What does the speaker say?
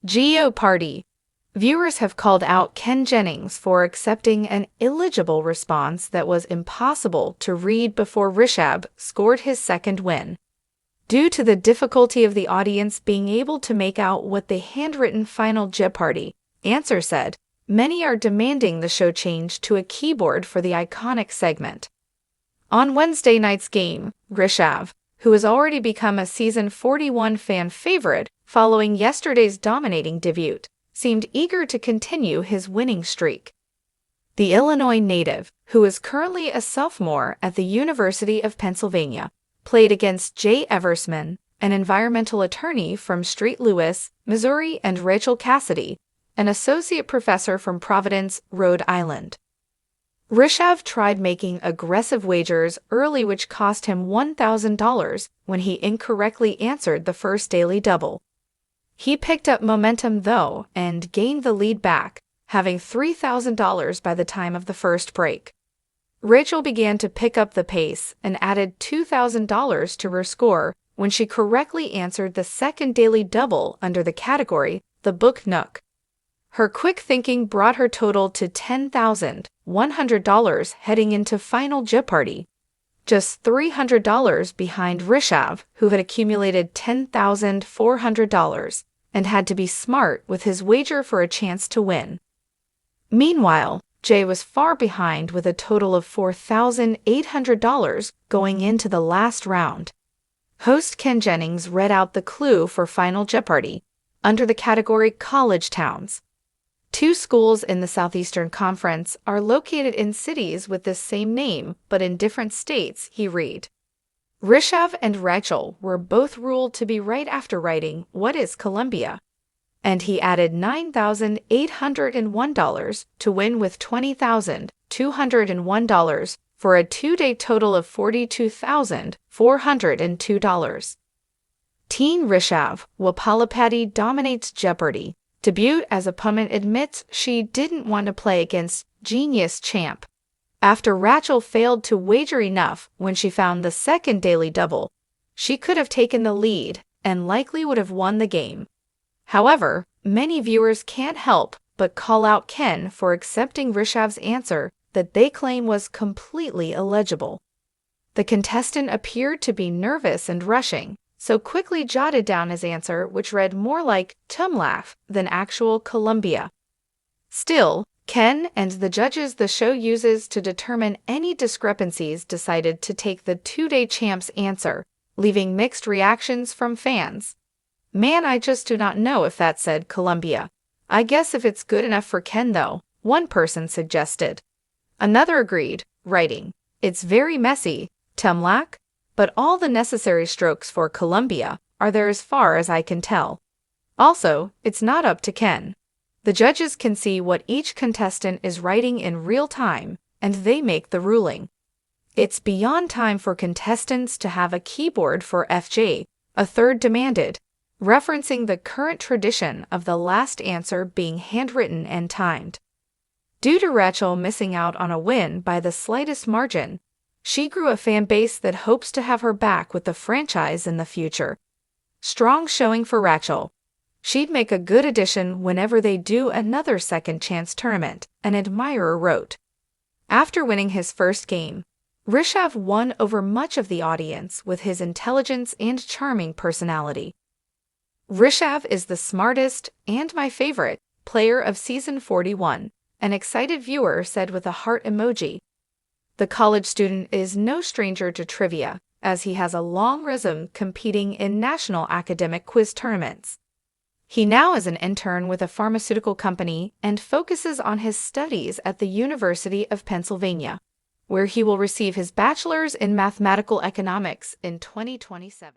Jeopardy. Viewers have called out Ken Jennings for accepting an illegible response that was impossible to read before Rishabh scored his second win. Due to the difficulty of the audience being able to make out what the handwritten final Jeopardy answer said, many are demanding the show change to a keyboard for the iconic segment. On Wednesday night's game, Rishabh, who has already become a season 41 fan favorite following yesterday's dominating debut, seemed eager to continue his winning streak. The Illinois native, who is currently a sophomore at the University of Pennsylvania, played against Jay Eversman, an environmental attorney from St. Louis, Missouri, and Rachel Cassidy, an associate professor from Providence, Rhode Island. Rishabh tried making aggressive wagers early, which cost him $1,000 when he incorrectly answered the first daily double. He picked up momentum, though, and gained the lead back, having $3,000 by the time of the first break. Rachel began to pick up the pace and added $2,000 to her score when she correctly answered the second daily double under the category The Book Nook. Her quick thinking brought her total to $10,100 heading into final Jeopardy, just $300 behind Rishabh, who had accumulated $10,400 and had to be smart with his wager for a chance to win. Meanwhile, Jay was far behind with a total of $4,800 going into the last round. Host Ken Jennings read out the clue for Final Jeopardy under the category College Towns. Two schools in the Southeastern Conference are located in cities with the same name but in different states, he read. Rishabh and Rachel were both ruled to be right after writing "What is Columbia?" and he added $9,801 to win with $20,201 for a two-day total of $42,402. Teen Rishabh Wapalapati dominates Jeopardy! Debut as opponent admits she didn't want to play against genius champ. After Rachel failed to wager enough when she found the second daily double, she could have taken the lead and likely would have won the game. However, many viewers can't help but call out Ken for accepting Rishabh's answer that they claim was completely illegible. The contestant appeared to be nervous and rushing, so quickly jotted down his answer, which read more like Tumlaugh than actual Columbia. Still, Ken and the judges the show uses to determine any discrepancies decided to take the two-day champ's answer, leaving mixed reactions from fans. "Man, I just do not know if that said Columbia. I guess if it's good enough for Ken, though," one person suggested. Another agreed, writing, "It's very messy, Tumlaugh, but all the necessary strokes for Columbia are there as far as I can tell. Also, it's not up to Ken. The judges can see what each contestant is writing in real time, and they make the ruling. It's beyond time for contestants to have a keyboard for FJ," a third demanded, referencing the current tradition of the last answer being handwritten and timed. Due to Rachel missing out on a win by the slightest margin, she grew a fan base that hopes to have her back with the franchise in the future. Strong showing for Rachel. She'd make a good addition whenever they do another second chance tournament, an admirer wrote. After winning his first game, Rishabh won over much of the audience with his intelligence and charming personality. Rishabh is the smartest and my favorite player of season 41, an excited viewer said with a heart emoji. The college student is no stranger to trivia, as he has a long resume competing in national academic quiz tournaments. He now is an intern with a pharmaceutical company and focuses on his studies at the University of Pennsylvania, where he will receive his bachelor's in mathematical economics in 2027.